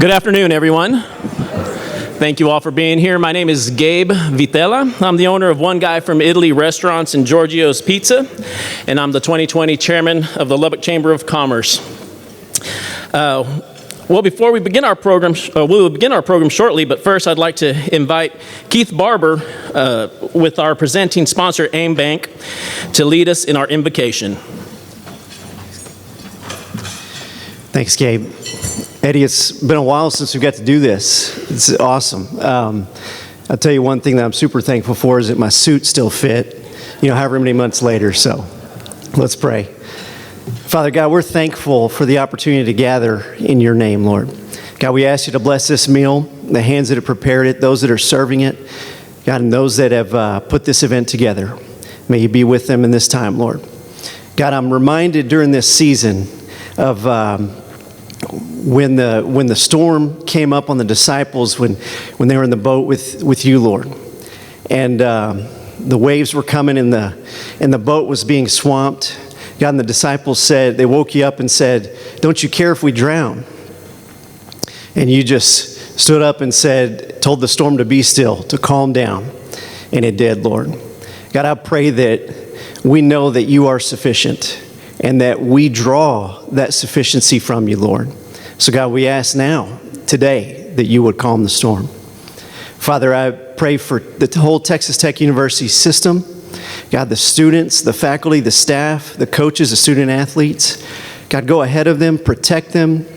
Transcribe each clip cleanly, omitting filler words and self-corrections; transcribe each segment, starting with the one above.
Good afternoon, everyone. Thank you all for being here. My name is Gabe Vitella. I'm the owner of One Guy from Italy Restaurants and Giorgio's Pizza, and I'm the 2020 chairman of the Lubbock Chamber of Commerce. Well, before we begin our program, we'll begin our program shortly, but first I'd like to invite Keith Barber with our presenting sponsor, AIM Bank, to lead us in our invocation. Thanks, Gabe. Eddie, it's been a while since we got to do this. It's awesome. I'll tell you one thing that I'm super thankful for is that my suit still fit, however many months later. So let's pray. Father God, we're thankful for the opportunity to gather in your name, Lord. God, we ask you to bless this meal, the hands that have prepared it, those that are serving it, God, and those that have put this event together. May you be with them in this time, Lord. God, I'm reminded during this season of when the storm came up on the disciples when they were in the boat with you, Lord, and the waves were coming and the boat was being swamped. God, and the disciples said, they woke you up and said, "Don't you care if we drown?" And you just stood up and told the storm to be still, to calm down, and it did, Lord. God, I pray that we know that you are sufficient and that we draw that sufficiency from you, Lord. So God, we ask now, today, that you would calm the storm. Father, I pray for the whole Texas Tech University system. God, the students, the faculty, the staff, the coaches, the student athletes. God, go ahead of them, protect them,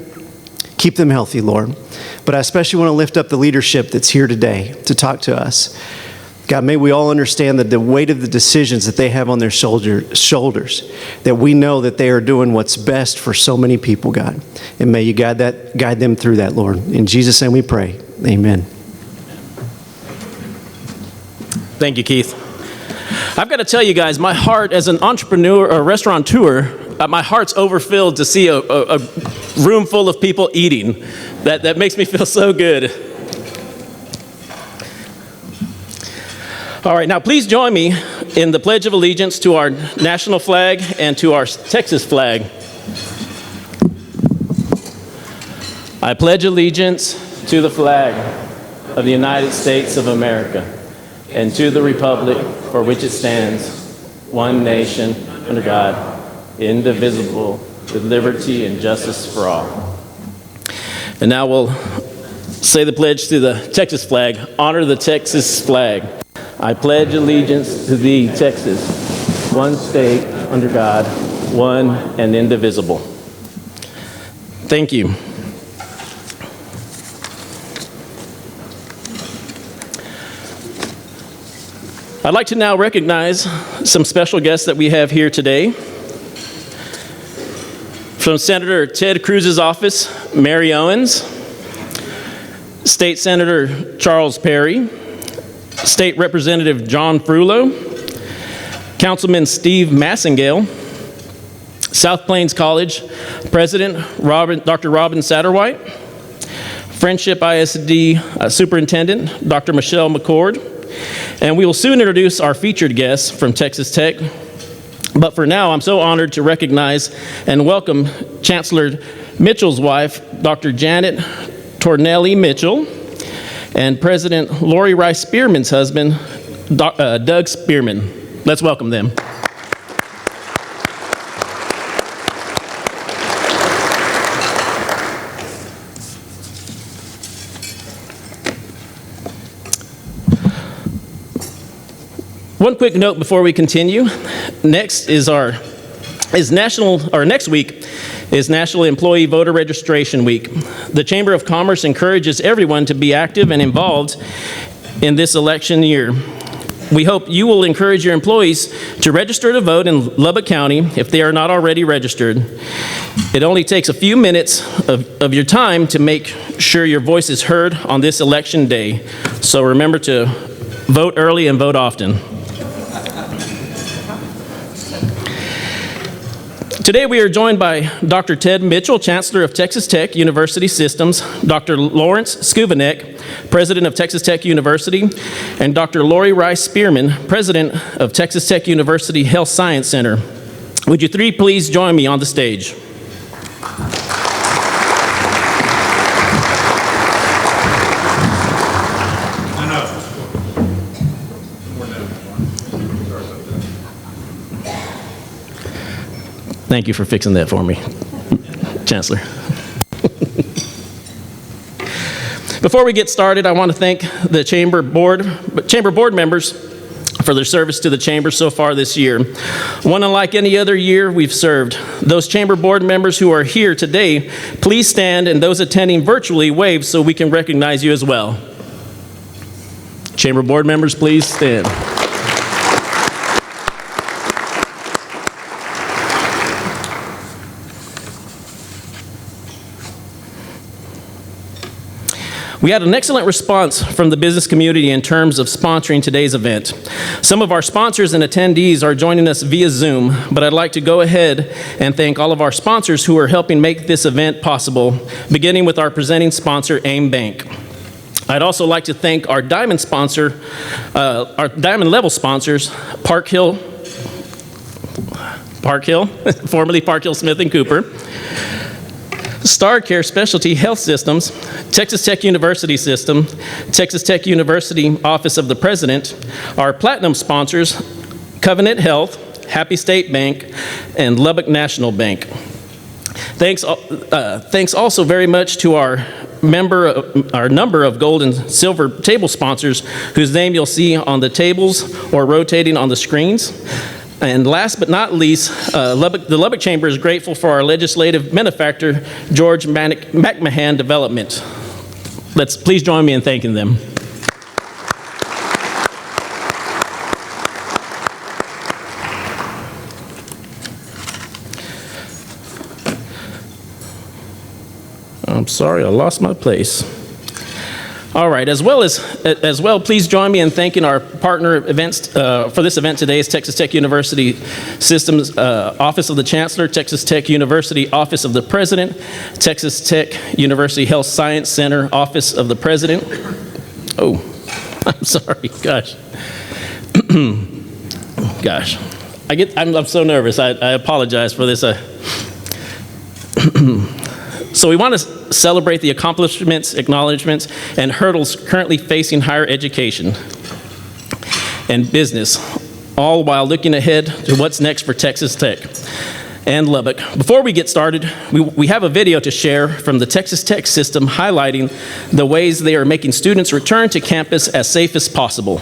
keep them healthy, Lord. But I especially want to lift up the leadership that's here today to talk to us. God, may we all understand that the weight of the decisions that they have on their shoulders, that we know that they are doing what's best for so many people, God. And may you guide them through that, Lord. In Jesus' name we pray. Amen. Thank you, Keith. I've got to tell you guys, my heart as an entrepreneur or restaurateur, my heart's overfilled to see a room full of people eating. That makes me feel so good. All right, now please join me in the Pledge of Allegiance to our national flag and to our Texas flag. I pledge allegiance to the flag of the United States of America and to the republic for which it stands, one nation, under God, indivisible, with liberty and justice for all. And now we'll say the pledge to the Texas flag. Honor the Texas flag. I pledge allegiance to thee, Texas, one state, under God, one and indivisible. Thank you. I'd like to now recognize some special guests that we have here today. From Senator Ted Cruz's office, Mary Owens, State Senator Charles Perry, State Representative John Frullo, Councilman Steve Massengale, South Plains College President Dr. Robin Satterwhite, Friendship ISD Superintendent Dr. Michelle McCord, and we will soon introduce our featured guests from Texas Tech. But for now, I'm so honored to recognize and welcome Chancellor Mitchell's wife, Dr. Janet Tornelli Mitchell, and President Lori Rice-Spearman's husband, Doug Spearman. Let's welcome them. One quick note before we continue. Next week is National Employee Voter Registration Week. The Chamber of Commerce encourages everyone to be active and involved in this election year. We hope you will encourage your employees to register to vote in Lubbock County if they are not already registered. It only takes a few minutes of your time to make sure your voice is heard on this election day. So remember to vote early and vote often. Today we are joined by Dr. Ted Mitchell, Chancellor of Texas Tech University Systems, Dr. Lawrence Schovanec, President of Texas Tech University, and Dr. Lori Rice-Spearman, President of Texas Tech University Health Science Center. Would you three please join me on the stage? Thank you for fixing that for me, Chancellor. Before we get started, I want to thank the Chamber Board members for their service to the Chamber so far this year. One unlike any other year we've served. Those Chamber Board members who are here today, please stand, and those attending virtually wave so we can recognize you as well. Chamber Board members, please stand. We had an excellent response from the business community in terms of sponsoring today's event. Some of our sponsors and attendees are joining us via Zoom, but I'd like to go ahead and thank all of our sponsors who are helping make this event possible, beginning with our presenting sponsor, AIM Bank. I'd also like to thank our diamond sponsor, our diamond level sponsors, Park Hill, formerly Park Hill Smith & Cooper, Star Care Specialty Health Systems, Texas Tech University System, Texas Tech University Office of the President, our platinum sponsors, Covenant Health, Happy State Bank, and Lubbock National Bank. Thanks also very much to our number of gold and silver table sponsors whose name you'll see on the tables or rotating on the screens. And last but not least, the Lubbock Chamber is grateful for our legislative benefactor, George McMahon Development. Please join me in thanking them. I'm sorry, I lost my place. All right, as well, please join me in thanking our partner events for this event today is Texas Tech University Systems Office of the Chancellor, Texas Tech University Office of the President, Texas Tech University Health Science Center Office of the President. Oh, I'm sorry, gosh. Gosh, I'm so nervous. I apologize for this. So we want to celebrate the accomplishments, acknowledgments, and hurdles currently facing higher education and business, all while looking ahead to what's next for Texas Tech and Lubbock. Before we get started, we have a video to share from the Texas Tech system highlighting the ways they are making students return to campus as safe as possible.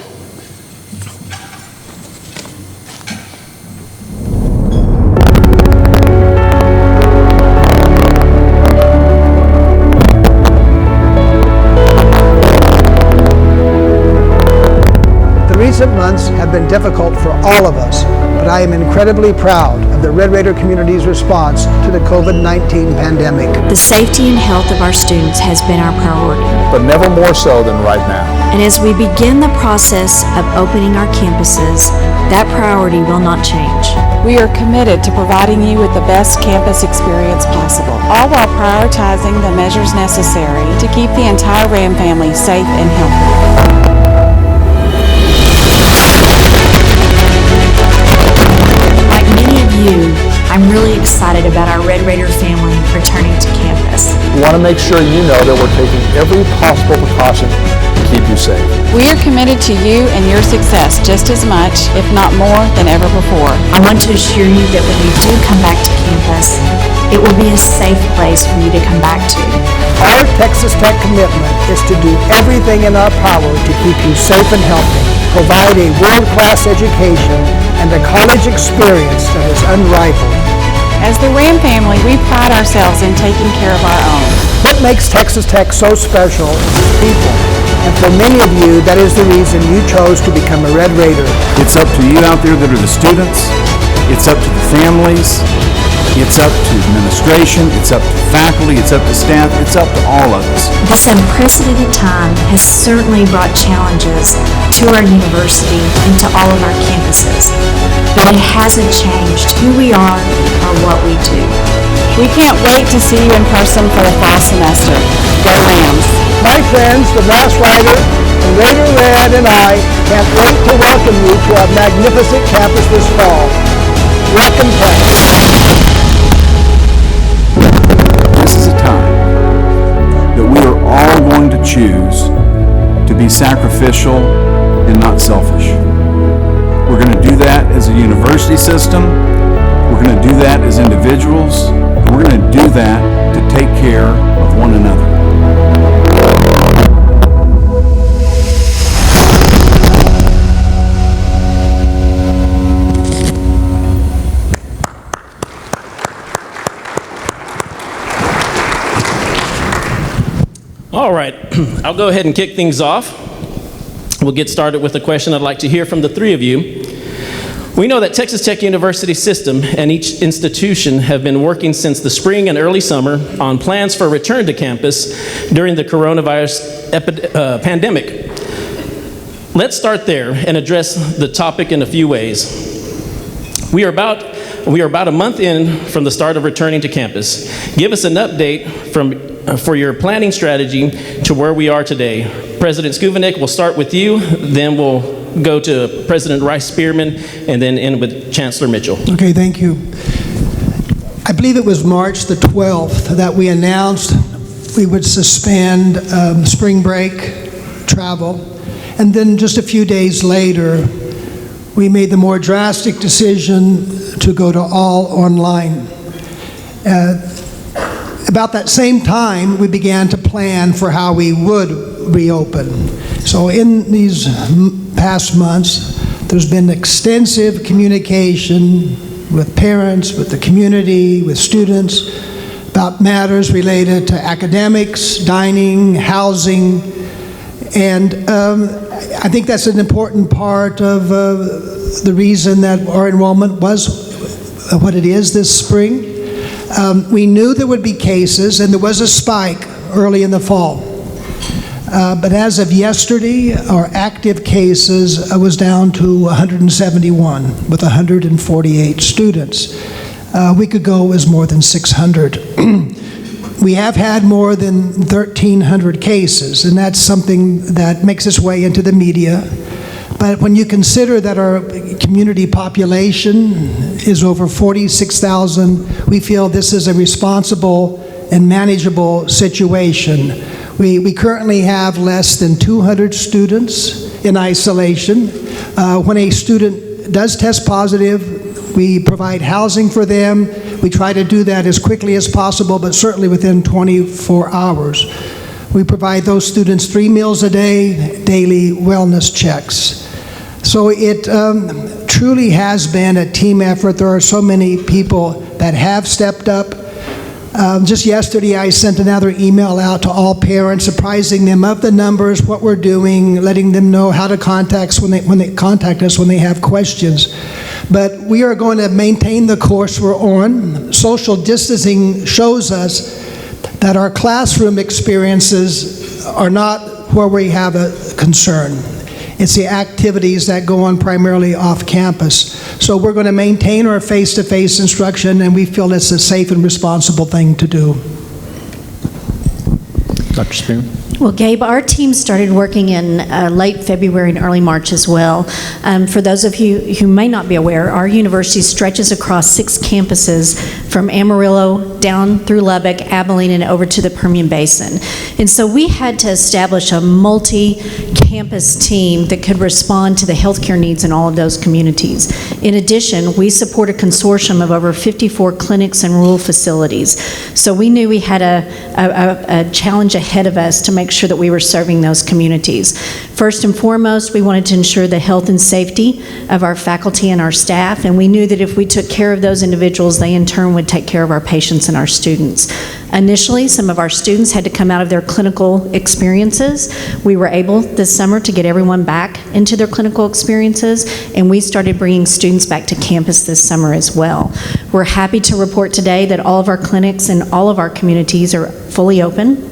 Recent months have been difficult for all of us, but I am incredibly proud of the Red Raider community's response to the COVID-19 pandemic. The safety and health of our students has been our priority. But never more so than right now. And as we begin the process of opening our campuses, that priority will not change. We are committed to providing you with the best campus experience possible, all while prioritizing the measures necessary to keep the entire Ram family safe and healthy. I'm really excited about our Red Raider family returning to campus. We want to make sure you know that we're taking every possible precaution to keep you safe. We are committed to you and your success just as much, if not more, than ever before. I want to assure you that when you do come back to campus, it will be a safe place for you to come back to. Our Texas Tech commitment is to do everything in our power to keep you safe and healthy, provide a world-class education, and a college experience that is unrivaled. As the Ram family, we pride ourselves in taking care of our own. What makes Texas Tech so special is its people. And for many of you, that is the reason you chose to become a Red Raider. It's up to you out there that are the students. It's up to the families. It's up to administration. It's up to faculty. It's up to staff. It's up to all of us. This unprecedented time has certainly brought challenges to our university and to all of our campuses, but it hasn't changed who we are or what we do. We can't wait to see you in person for the fall semester. Go Rams! My friends, the Brass Rider, and Raider Red and I can't wait to welcome you to our magnificent campus this fall. Welcome, Texas. This is a time that we are all going to choose to be sacrificial and not selfish. We're going to do that as a university system. We're We're going to do that as individuals. We're going to do that to take care of one another. All right, I'll go ahead and kick things off. We'll get started with a question I'd like to hear from the three of you. We know that Texas Tech University System and each institution have been working since the spring and early summer on plans for return to campus during the coronavirus pandemic. Let's start there and address the topic in a few ways. We are about a month in from the start of returning to campus. Give us an update for your planning strategy to where we are today. President Schovanec, we'll start with you, then we'll go to President Rice-Spearman, and then end with Chancellor Mitchell. Okay, thank you. I believe it was March the 12th that we announced we would suspend spring break travel, and then just a few days later, we made the more drastic decision to go to all online. About that same time, we began to plan for how we would reopen. So in these past months, there's been extensive communication with parents, with the community, with students, about matters related to academics, dining, housing, and I think that's an important part of the reason that our enrollment was what it is this spring. We knew there would be cases, and there was a spike early in the fall. But as of yesterday, our active cases was down to 171 with 148 students. A week ago it was more than 600. We have had more than 1,300 cases, and that's something that makes its way into the media. But when you consider that our community population is over 46,000, we feel this is a responsible and manageable situation. We currently have less than 200 students in isolation. When a student does test positive, we provide housing for them. We try to do that as quickly as possible, but certainly within 24 hours. We provide those students 3 meals a day, daily wellness checks. So it truly has been a team effort. There are so many people that have stepped up. Just yesterday, I sent another email out to all parents, apprising them of the numbers, what we're doing, letting them know how to contact us when they contact us when they have questions. But we are going to maintain the course we're on. Social distancing shows us that our classroom experiences are not where we have a concern. It's the activities that go on primarily off campus. So we're going to maintain our face-to-face instruction, and we feel it's a safe and responsible thing to do. Dr. Spearman? Well, Gabe, our team started working in late February and early March as well. For those of you who may not be aware, our university stretches across 6 campuses from Amarillo down through Lubbock, Abilene, and over to the Permian Basin. And so we had to establish a multi-campus team that could respond to the healthcare needs in all of those communities. In addition, we support a consortium of over 54 clinics and rural facilities. So we knew we had a challenge ahead of us to make sure that we were serving those communities. First and foremost, we wanted to ensure the health and safety of our faculty and our staff, and we knew that if we took care of those individuals, they in turn would take care of our patients and our students. Initially, some of our students had to come out of their clinical experiences. We were able this summer to get everyone back into their clinical experiences, and we started bringing students back to campus this summer as well. We're happy to report today that all of our clinics and all of our communities are fully open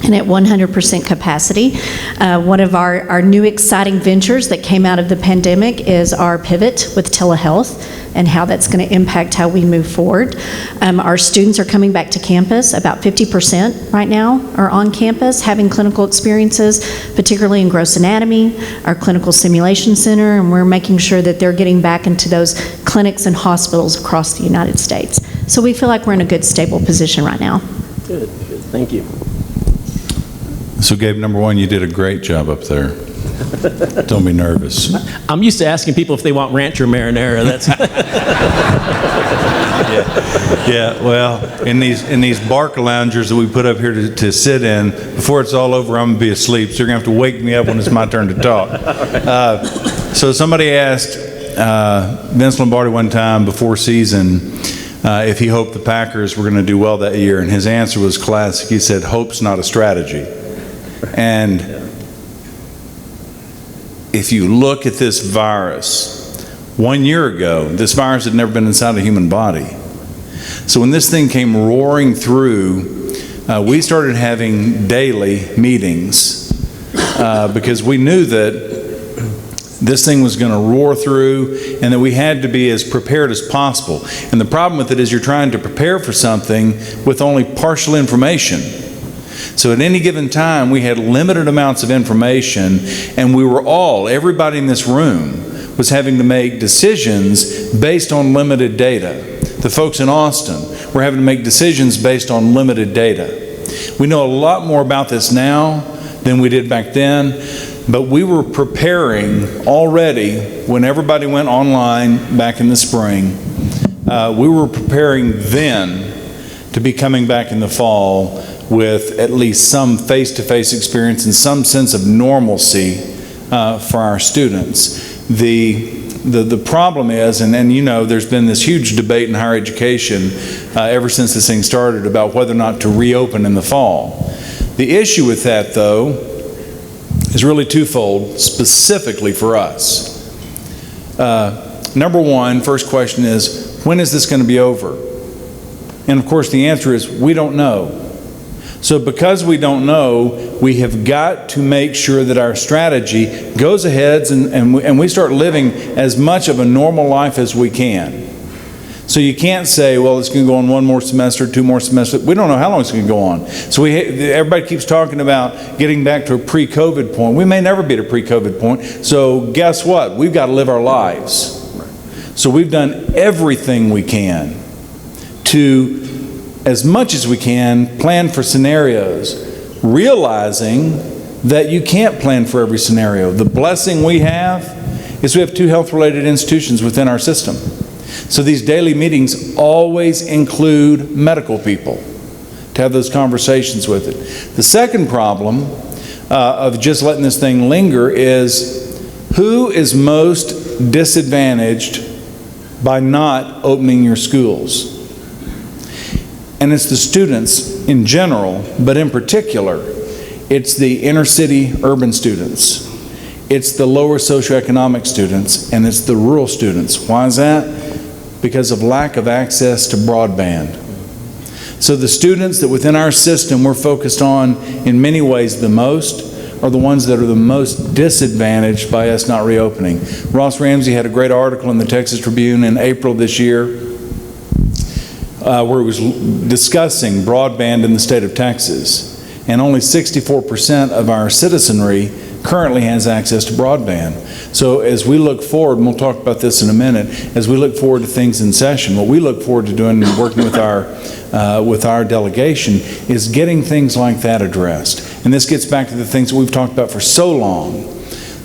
and at 100% capacity. One of our new exciting ventures that came out of the pandemic is our pivot with telehealth and how that's going to impact how we move forward. Our students are coming back to campus. About 50% right now are on campus having clinical experiences, particularly in gross anatomy, our clinical simulation center, and we're making sure that they're getting back into those clinics and hospitals across the United States. So we feel like we're in a good, stable position right now. Good. Thank you. So Gabe, number one, you did a great job up there. Don't be nervous. I'm used to asking people if they want ranch or marinara. That's Yeah, well, in these bark loungers that we put up here to sit in, before it's all over, I'm going to be asleep, so you're going to have to wake me up when it's my turn to talk. So somebody asked Vince Lombardi one time before season if he hoped the Packers were going to do well that year, and his answer was classic. He said, "Hope's not a strategy." And if you look at this virus, 1 year ago, this virus had never been inside a human body. So when this thing came roaring through, we started having daily meetings because we knew that this thing was going to roar through and that we had to be as prepared as possible. And the problem with it is you're trying to prepare for something with only partial information. So at any given time, we had limited amounts of information, and we were everybody in this room was having to make decisions based on limited data. The folks in Austin were having to make decisions based on limited data. We know a lot more about this now than we did back then, but we were preparing already when everybody went online back in the spring. We were preparing then to be coming back in the fall with at least some face-to-face experience and some sense of normalcy for our students. The problem is, and you know, there's been this huge debate in higher education ever since this thing started about whether or not to reopen in the fall. The issue with that, though, is really twofold, specifically for us. Number one, first question is, when is this going to be over? And of course, the answer is, we don't know. So because we don't know, we have got to make sure that our strategy goes ahead and we start living as much of a normal life as we can. So you can't say, well, it's going to go on one more semester, two more semesters. We don't know how long it's going to go on. So everybody keeps talking about getting back to a pre-COVID point. We may never be at a pre-COVID point. So guess what? We've got to live our lives. So we've done everything we can to, as much as we can, plan for scenarios, realizing that you can't plan for every scenario. The blessing we have is we have 2 health-related institutions within our system. So these daily meetings always include medical people to have those conversations with it. The second problem of just letting this thing linger is, who is most disadvantaged by not opening your schools? And it's the students in general, but in particular, it's the inner city urban students. It's the lower socioeconomic students, and it's the rural students. Why is that? Because of lack of access to broadband. So the students that within our system we're focused on in many ways the most are the ones that are the most disadvantaged by us not reopening. Ross Ramsey had a great article in the Texas Tribune in April this year where he was discussing broadband in the state of Texas. And only 64% of our citizenry currently has access to broadband. So as we look forward, and we'll talk about this in a minute, as we look forward to things in session, what we look forward to doing and working with our delegation is getting things like that addressed. And this gets back to the things that we've talked about for so long.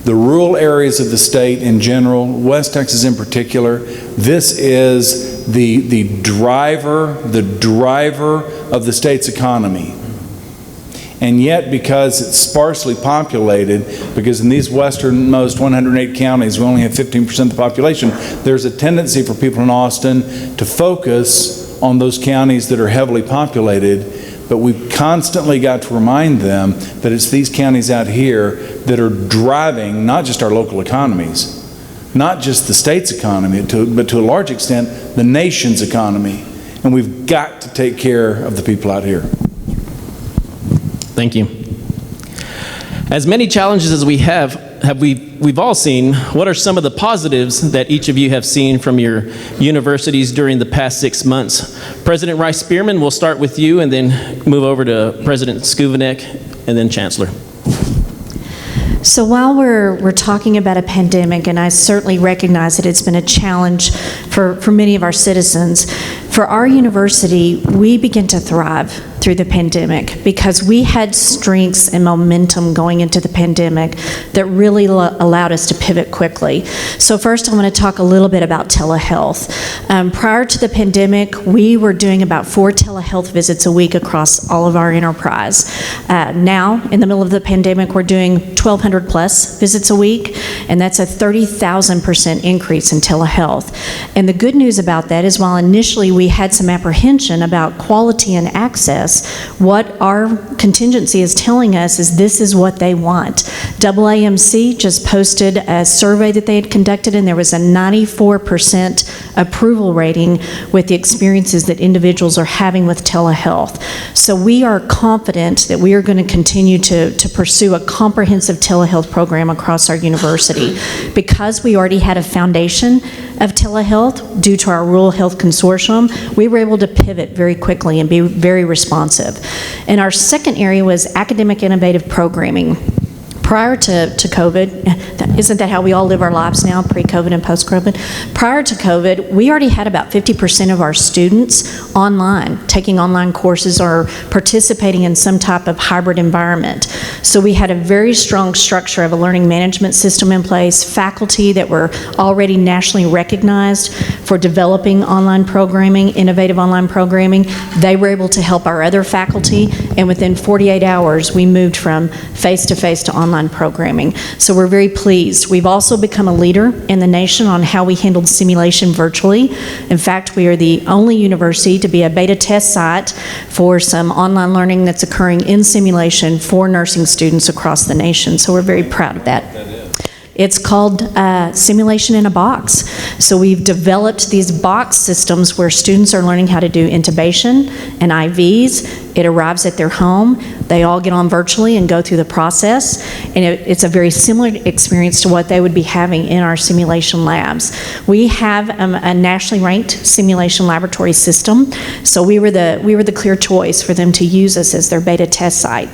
The rural areas of the state in general, West Texas in particular, this is the driver of the state's economy. And yet, because it's sparsely populated, because in these westernmost 108 counties, we only have 15% of the population, there's a tendency for people in Austin to focus on those counties that are heavily populated, but we've constantly got to remind them that it's these counties out here that are driving not just our local economies, not just the state's economy, but to a large extent, the nation's economy. And we've got to take care of the people out here. Thank you. As many challenges as we've all seen, what are some of the positives that each of you have seen from your universities during the past 6 months? President Rice-Spearman, we'll start with you and then move over to President Schovanec and then Chancellor. So while we're talking about a pandemic, and I certainly recognize that it's been a challenge for many of our citizens, For our university, we began to thrive through the pandemic because we had strengths and momentum going into the pandemic that really allowed us to pivot quickly. So first, I want to talk a little bit about telehealth. Prior to the pandemic, we were doing about 4 telehealth visits a week across all of our enterprise. Now, in the middle of the pandemic, we're doing 1,200 plus visits a week, and that's a 30,000% increase in telehealth. And the good news about that is while initially we had some apprehension about quality and access, what our contingency is telling us is this is what they want. AAMC just posted a survey that they had conducted, and there was a 94% approval rating with the experiences that individuals are having with telehealth. So we are confident that we are going to continue to pursue a comprehensive telehealth program across our university. Because we already had a foundation of telehealth due to our Rural Health Consortium, we were able to pivot very quickly and be very responsive. And our second area was academic innovative programming. Prior to COVID, isn't that how we all live our lives now, pre-COVID and post-COVID? Prior to COVID, we already had about 50% of our students online, taking online courses or participating in some type of hybrid environment. So we had a very strong structure of a learning management system in place, faculty that were already nationally recognized for developing online programming, innovative online programming. They were able to help our other faculty, and within 48 hours, we moved from face-to-face to online programming. So we're very pleased. We've also become a leader in the nation on how we handled simulation virtually. In fact, we are the only university to be a beta test site for some online learning that's occurring in simulation for nursing students across the nation. So we're very proud of that. It's called simulation in a box. So we've developed these box systems where students are learning how to do intubation and IVs. It arrives at their home. They all get on virtually and go through the process. And it's a very similar experience to what they would be having in our simulation labs. We have a nationally ranked simulation laboratory system. So we were the clear choice for them to use us as their beta test site.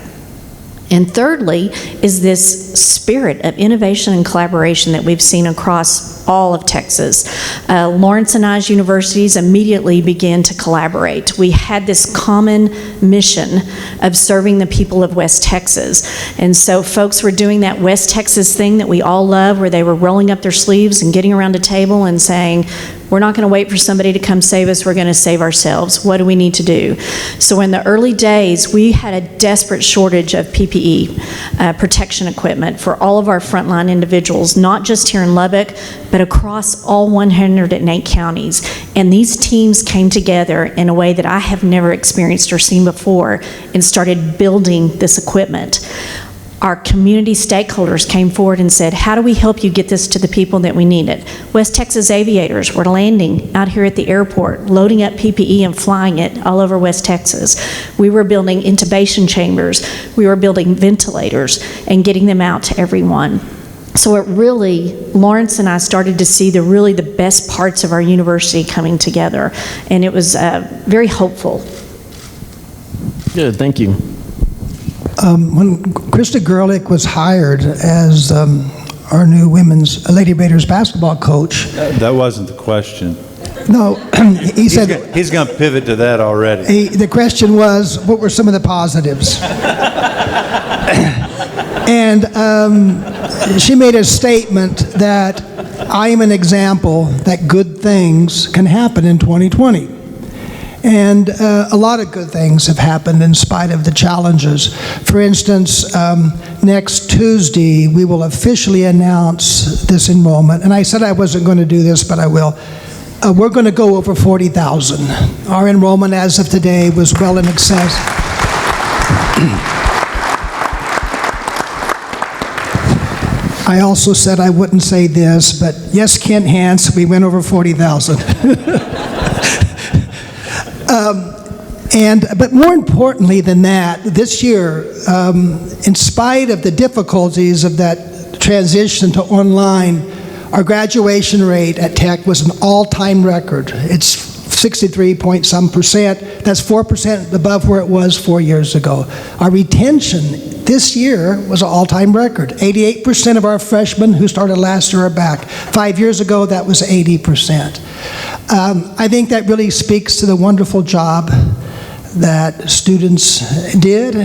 And thirdly is this spirit of innovation and collaboration that we've seen across all of Texas. Lawrence and I's universities immediately began to collaborate. We had this common mission of serving the people of West Texas. And so folks were doing that West Texas thing that we all love, where they were rolling up their sleeves and getting around a table and saying, we're not going to wait for somebody to come save us, we're going to save ourselves. What do we need to do? So in the early days, we had a desperate shortage of PPE, protection equipment, for all of our frontline individuals, not just here in Lubbock, but across all 108 counties. And these teams came together in a way that I have never experienced or seen before and started building this equipment. Our community stakeholders came forward and said, how do we help you get this to the people that we need it? West Texas aviators were landing out here at the airport, loading up PPE and flying it all over West Texas. We were building intubation chambers. We were building ventilators and getting them out to everyone. So it really, Lawrence and I started to see the best parts of our university coming together, and it was very hopeful. Good, thank you. When Krista Gerlich was hired as our new women's Lady Raiders basketball coach. That wasn't the question. No, he said... He's going to pivot to that already. The question was, what were some of the positives? And she made a statement that I am an example that good things can happen in 2020. And a lot of good things have happened in spite of the challenges. For instance, next Tuesday, we will officially announce this enrollment. And I said I wasn't going to do this, but I will. We're going to go over 40,000. Our enrollment as of today was well in excess. I also said I wouldn't say this, but yes, Kent Hance, we went over 40,000. But more importantly than that, this year, in spite of the difficulties of that transition to online, our graduation rate at Tech was an all-time record. It's 63-point-some%. That's 4% above where it was 4 years ago. Our retention this year was an all-time record. 88% of our freshmen who started last year are back. 5 years ago, that was 80%. I think that really speaks to the wonderful job that students did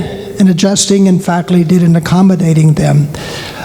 in adjusting and faculty did in accommodating them.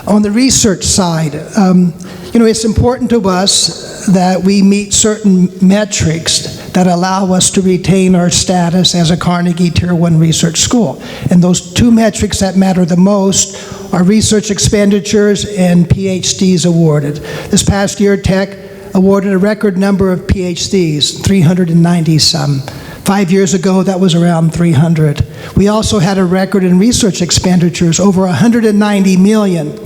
On the research side, it's important to us that we meet certain metrics that allow us to retain our status as a Carnegie Tier 1 research school. And those two metrics that matter the most are research expenditures and Ph.D.s awarded. This past year, Tech awarded a record number of Ph.D.s, 390 some. 5 years ago, that was around 300. We also had a record in research expenditures, over 190 million.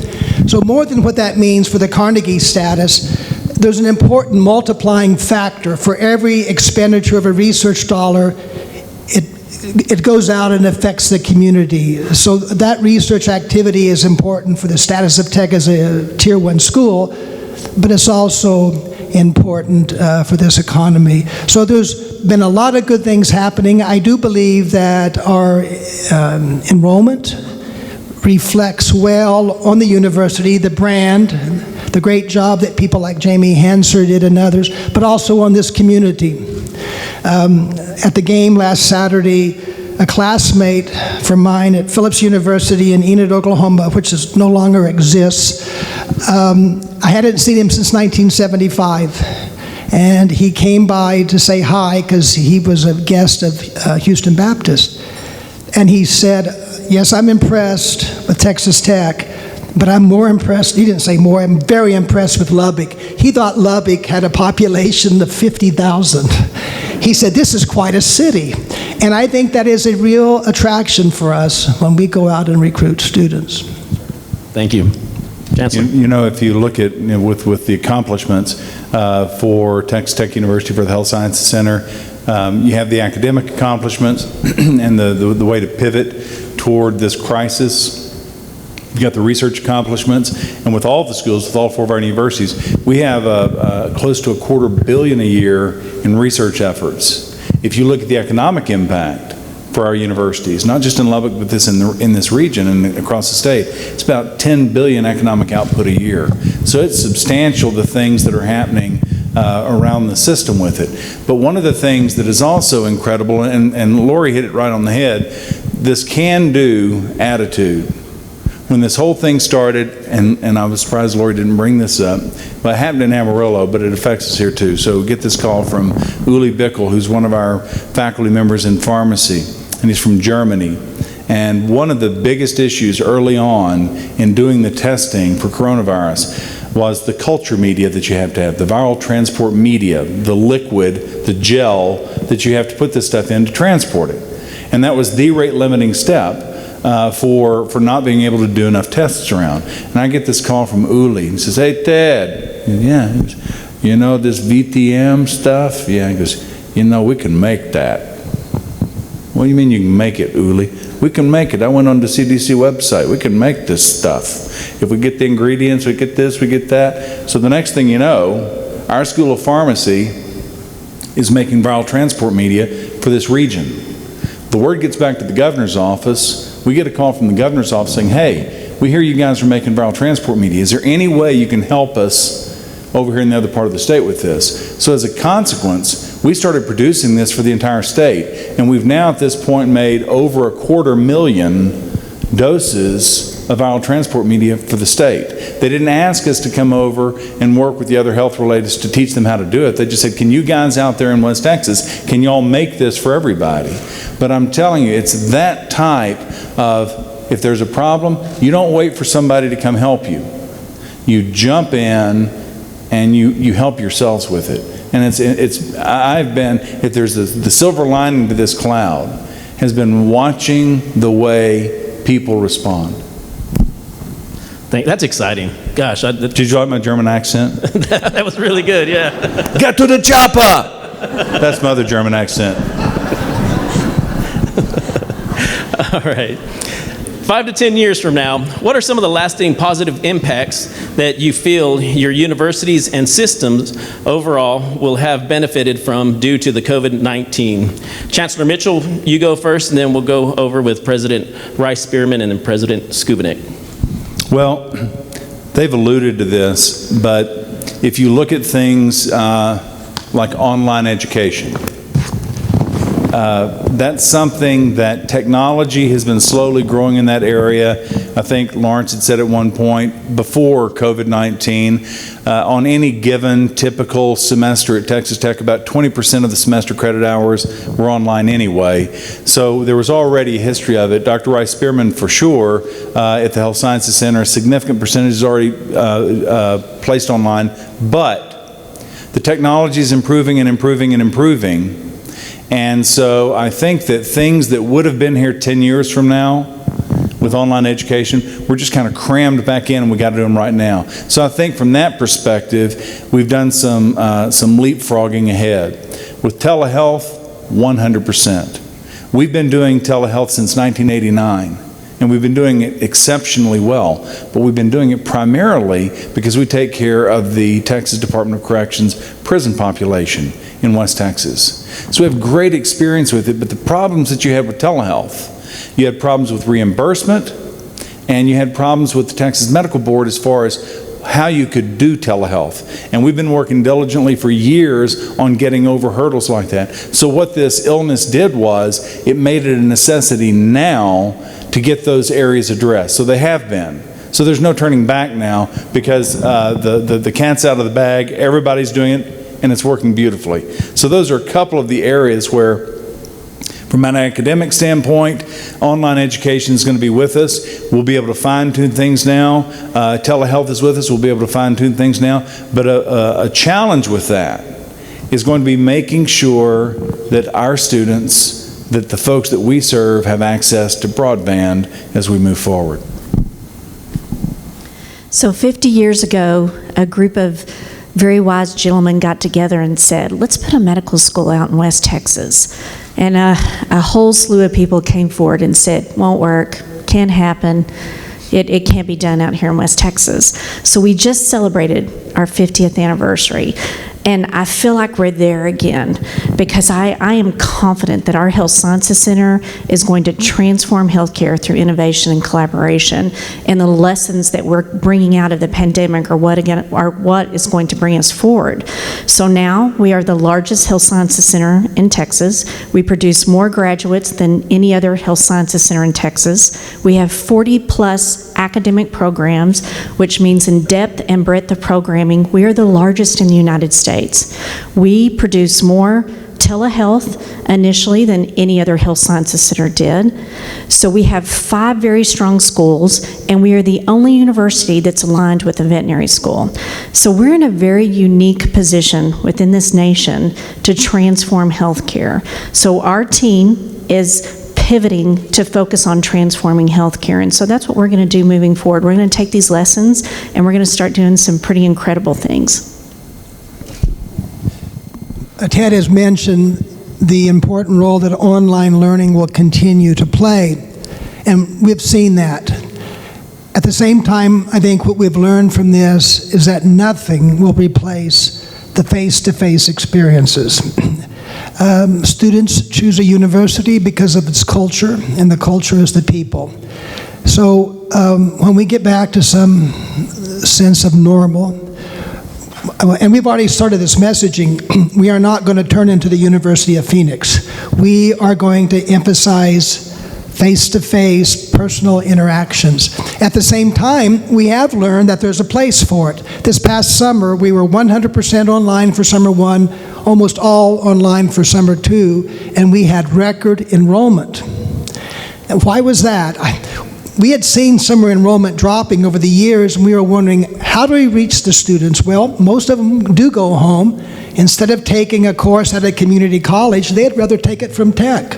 So more than what that means for the Carnegie status, there's an important multiplying factor. For every expenditure of a research dollar, it goes out and affects the community. So that research activity is important for the status of Tech as a Tier 1 school, but it's also important for this economy. So there's been a lot of good things happening. I do believe that our enrollment reflects well on the university, the brand, the great job that people like Jamie Hanser did and others, but also on this community. At the game last Saturday, a classmate from mine at Phillips University in Enid, Oklahoma, which no longer exists, I hadn't seen him since 1975. And he came by to say hi because he was a guest of Houston Baptist. And he said, yes, I'm impressed with Texas Tech, but I'm more impressed, he didn't say more, I'm very impressed with Lubbock. He thought Lubbock had a population of 50,000. He said, this is quite a city. And I think that is a real attraction for us when we go out and recruit students. Thank you. Chancellor. If you look at, with the accomplishments for Texas Tech University for the Health Sciences Center, you have the academic accomplishments and the way to pivot toward this crisis. You've got the research accomplishments, and with all the schools, with all 4 of our universities, we have close to $250 million a year in research efforts. If you look at the economic impact for our universities, not just in Lubbock, but in this region and across the state, it's about $10 billion economic output a year. So it's substantial, the things that are happening around the system with it. But one of the things that is also incredible, and Lori hit it right on the head, this can-do attitude. When this whole thing started, and I was surprised Lori didn't bring this up, but it happened in Amarillo, but it affects us here too. So get this call from Uli Bickel, who's one of our faculty members in pharmacy, and he's from Germany. And one of the biggest issues early on in doing the testing for coronavirus was the culture media that you have to have, the viral transport media, the liquid, the gel that you have to put this stuff in to transport it. And that was the rate limiting step for not being able to do enough tests around. And I get this call from Uli. He says, hey, Ted, you know this VTM stuff? Yeah, he goes, we can make that. What do you mean you can make it, Uli? We can make it. I went on the CDC website. We can make this stuff. If we get the ingredients, we get this, we get that. So the next thing you know, our School of Pharmacy is making viral transport media for this region. The word gets back to the governor's office. We get a call from the governor's office saying, hey, we hear you guys are making viral transport media. Is there any way you can help us over here in the other part of the state with this? So as a consequence, we started producing this for the entire state. And we've now at this point made over 250,000 doses of viral transport media for the state. They didn't ask us to come over and work with the other health relators to teach them how to do it. They just said, can you guys out there in West Texas, can you all make this for everybody? But I'm telling you, it's that type of, if there's a problem, you don't wait for somebody to come help you. You jump in and you help yourselves with it. And if there's the silver lining to this cloud, has been watching the way people respond. That's exciting. Gosh. Did you like my German accent? That was really good, yeah. Get to the chopper! That's my other German accent. All right. 5 to 10 years from now, what are some of the lasting positive impacts that you feel your universities and systems overall will have benefited from due to the COVID-19? Chancellor Mitchell, you go first, and then we'll go over with President Rice-Spearman and then President Schovanec. Well, they've alluded to this, but if you look at things like online education. That's something that technology has been slowly growing in that area. I think Lawrence had said at one point before COVID-19, on any given typical semester at Texas Tech, about 20% of the semester credit hours were online anyway. So there was already a history of it. Dr. Rice-Spearman, for sure, at the Health Sciences Center, a significant percentage is already placed online, but the technology is improving and improving and improving. And so I think that things that would have been here 10 years from now with online education, we're just kind of crammed back in and we got to do them right now. So I think from that perspective, we've done some leapfrogging ahead. With telehealth, 100%. We've been doing telehealth since 1989. And we've been doing it exceptionally well, but we've been doing it primarily because we take care of the Texas Department of Corrections prison population in West Texas. So we have great experience with it, but the problems that you had with telehealth, you had problems with reimbursement, and you had problems with the Texas Medical Board as far as how you could do telehealth. And we've been working diligently for years on getting over hurdles like that. So what this illness did was, it made it a necessity now to get those areas addressed. So they have been. So there's no turning back now because the cat's out of the bag, everybody's doing it, and it's working beautifully. So those are a couple of the areas where, from an academic standpoint, online education is going to be with us. We'll be able to fine-tune things now. Telehealth is with us. We'll be able to fine-tune things now. But a challenge with that is going to be making sure that our students, that the folks that we serve, have access to broadband as we move forward. So 50 years ago, a group of very wise gentlemen got together and said, let's put a medical school out in West Texas. And a whole slew of people came forward and said, won't work, can't happen, it can't be done out here in West Texas. So we just celebrated our 50th anniversary. And I feel like we're there again because I am confident that our Health Sciences Center is going to transform healthcare through innovation and collaboration. And the lessons that we're bringing out of the pandemic are what is going to bring us forward. So now we are the largest Health Sciences Center in Texas. We produce more graduates than any other Health Sciences Center in Texas. We have 40+ academic programs, which means in depth and breadth of programming, we are the largest in the United States. We produce more telehealth initially than any other health sciences center did. So we have 5 very strong schools, and we are the only university that's aligned with a veterinary school. So we're in a very unique position within this nation to transform healthcare. So our team is pivoting to focus on transforming healthcare, and so that's what we're going to do moving forward. We're going to take these lessons and we're going to start doing some pretty incredible things. Ted has mentioned the important role that online learning will continue to play, and we've seen that. At the same time, I think what we've learned from this is that nothing will replace the face-to-face experiences. Students choose a university because of its culture, and the culture is the people. So when we get back to some sense of normal, and we've already started this messaging, we are not going to turn into the University of Phoenix. We are going to emphasize face-to-face personal interactions. At the same time, we have learned that there's a place for it. This past summer, we were 100% online for summer 1, almost all online for summer 2, and we had record enrollment. And why was that? We had seen summer enrollment dropping over the years, and we were wondering, how do we reach the students? Well, most of them do go home. Instead of taking a course at a community college, they'd rather take it from Tech.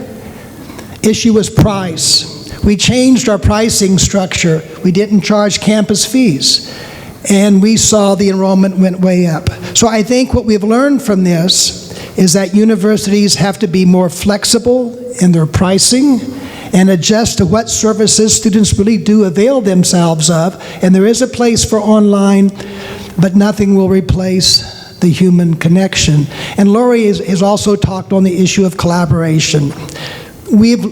Issue was price. We changed our pricing structure. We didn't charge campus fees. And we saw the enrollment went way up. So I think what we've learned from this is that universities have to be more flexible in their pricing and adjust to what services students really do avail themselves of. And there is a place for online, but nothing will replace the human connection. And Lori has also talked on the issue of collaboration. We've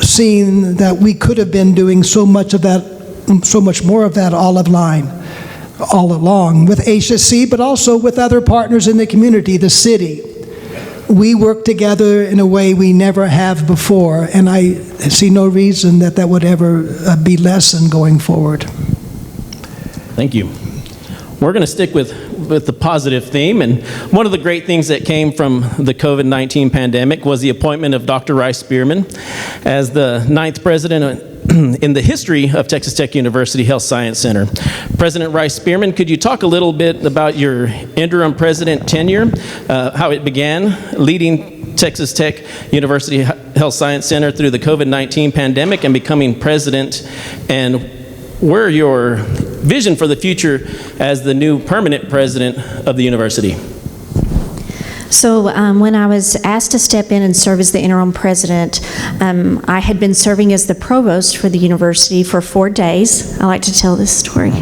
seen that we could have been doing so much more of that all online. all along with HSC, but also with other partners in the community, the city. We work together in a way we never have before, and I see no reason that would ever be lessened going forward. Thank you. We're going to stick with the positive theme, and one of the great things that came from the COVID-19 pandemic was the appointment of Dr. Rice-Spearman as the 9th president in the history of Texas Tech University Health Science Center. President Rice-Spearman, could you talk a little bit about your interim president tenure, how it began leading Texas Tech University Health Science Center through the COVID-19 pandemic and becoming president, and where your vision for the future as the new permanent president of the university? So when I was asked to step in and serve as the interim president, I had been serving as the provost for the university for 4 days. I like to tell this story.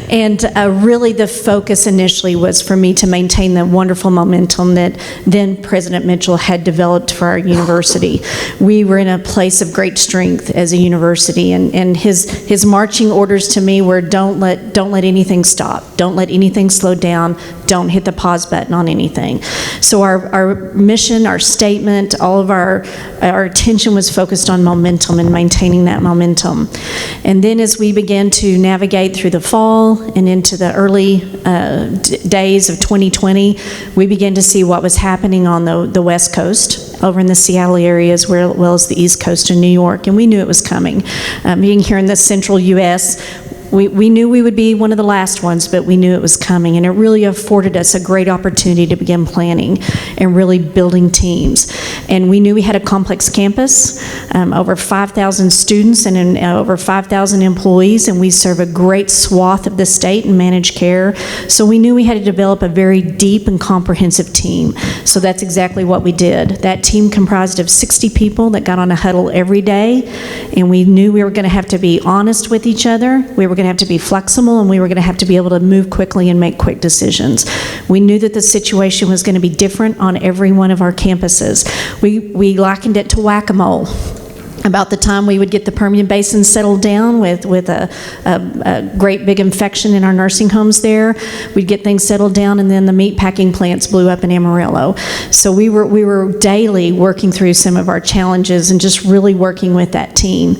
And really the focus initially was for me to maintain the wonderful momentum that then President Mitchell had developed for our university. We were in a place of great strength as a university, and his marching orders to me were don't let anything stop, don't let anything slow down, don't hit the pause button on anything. So our mission, our statement, all of our attention was focused on momentum and maintaining that momentum. And then as we began to navigate through the fall and into the early days of 2020, we began to see what was happening on the West Coast, over in the Seattle area, as well as the East Coast in New York, and we knew it was coming. Being here in the central U.S., we knew we would be one of the last ones, but we knew it was coming, and it really afforded us a great opportunity to begin planning and really building teams. And we knew we had a complex campus, over 5,000 students and over 5,000 employees, and we serve a great swath of the state in managed care. So we knew we had to develop a very deep and comprehensive team. So that's exactly what we did. That team comprised of 60 people that got on a huddle every day, and we knew we were going to have to be honest with each other. We were going to have to be flexible, and we were going to have to be able to move quickly and make quick decisions. We knew that the situation was going to be different on every one of our campuses. We likened it to whack-a-mole. About the time we would get the Permian Basin settled down with a great big infection in our nursing homes there, we'd get things settled down, and then the meat packing plants blew up in Amarillo. So we were daily working through some of our challenges and just really working with that team.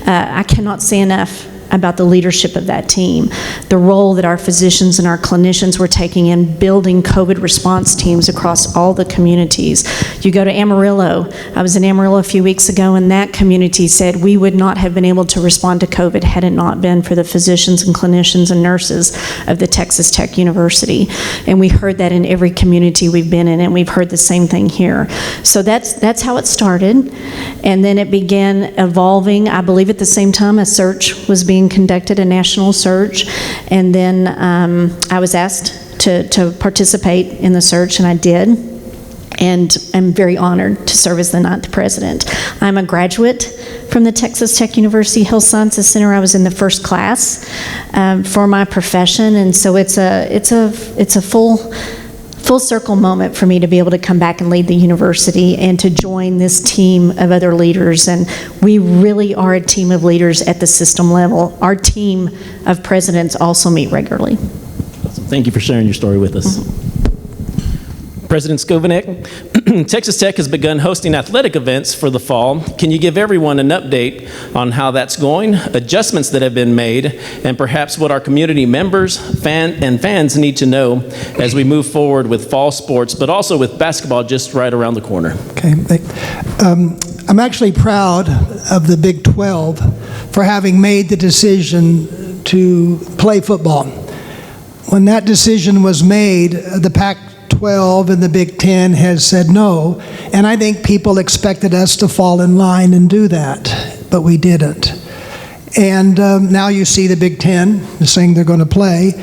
I cannot say enough about the leadership of that team, the role that our physicians and our clinicians were taking in building COVID response teams across all the communities. You go to Amarillo, I was in Amarillo a few weeks ago, and that community said we would not have been able to respond to COVID had it not been for the physicians and clinicians and nurses of the Texas Tech University. And we heard that in every community we've been in, and we've heard the same thing here. So that's how it started. And then it began evolving. I believe at the same time a search was being conducted, a national search, and then I was asked to participate in the search, and I did, and I'm very honored to serve as the 9th president. I'm a graduate from the Texas Tech University Health Sciences Center. I was in the first class for my profession, and so it's a full circle moment for me to be able to come back and lead the university and to join this team of other leaders. And we really are a team of leaders at the system level. Our team of presidents also meet regularly. Awesome. Thank you for sharing your story with us. President Schovanec, Texas Tech has begun hosting athletic events for the fall. Can you give everyone an update on how that's going, adjustments that have been made, and perhaps what our community members and fans need to know as we move forward with fall sports, but also with basketball just right around the corner? Okay. I'm actually proud of the Big 12 for having made the decision to play football. When that decision was made, the Pac-12 and the Big 10 has said no, and I think people expected us to fall in line and do that, but we didn't. And now you see the Big 10 saying they're going to play,